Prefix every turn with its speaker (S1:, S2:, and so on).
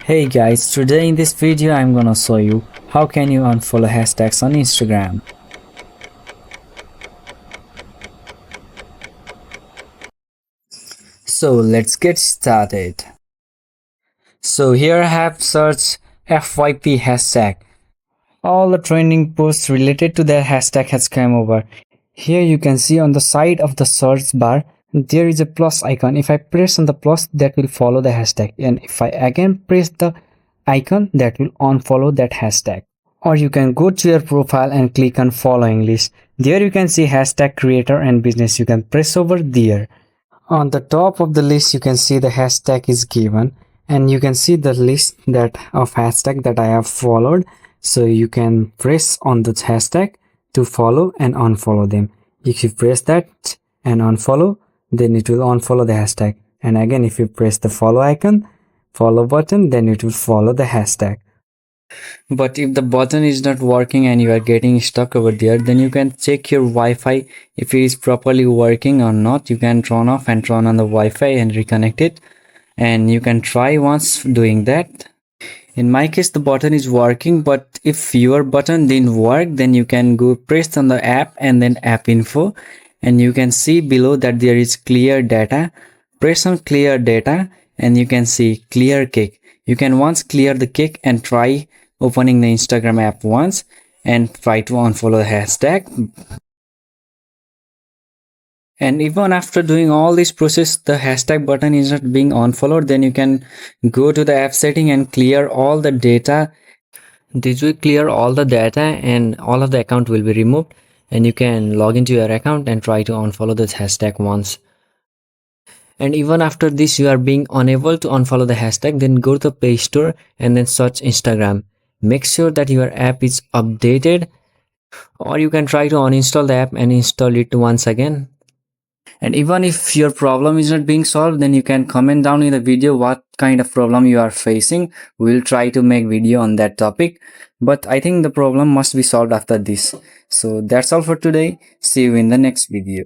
S1: Hey guys, today in this video I'm gonna show you how can you unfollow hashtags on Instagram. So let's get started. So here I have searched FYP hashtag. All the trending posts related to that hashtag has come over. Here you can see on the side of the search bar there is a plus icon. If I press on the plus, that will follow the hashtag, and if I again press the icon, that will unfollow that hashtag. Or you can go to your profile and click on following list. There you can see hashtag creator and business. You can press over there. On the top of the list you can see the hashtag is given, and you can see the list that of hashtag that I have followed. So you can press on the hashtag to follow and unfollow them. If you press that and unfollow, then it will unfollow the hashtag, and again if you press the follow icon, follow button, then it will follow the hashtag. But if the button is not working and you are getting stuck over there, then you can check your Wi-Fi if it is properly working or not. You can turn off and turn on the Wi-Fi and reconnect it, and you can try once doing that. In my case the button is working, but if your button didn't work, then you can go press on the app and then app info, and you can see below that there is clear data. Press on clear data and you can see clear cake. You can once clear the cake and try opening the Instagram app once and try to unfollow the hashtag. And even after doing all this process, the hashtag button is not being unfollowed, then you can go to the app setting and clear all the data. This will clear all the data and all of the account will be removed, and you can log into your account and try to unfollow this hashtag once. And even after this you are being unable to unfollow the hashtag, then go to the Play Store and then search Instagram. Make sure that your app is updated, or you can try to uninstall the app and install it once again. And even if your problem is not being solved, then you can comment down in the video what kind of problem you are facing. We'll try to make video on that topic, but I think the problem must be solved after this. So that's all for today. See you in the next video.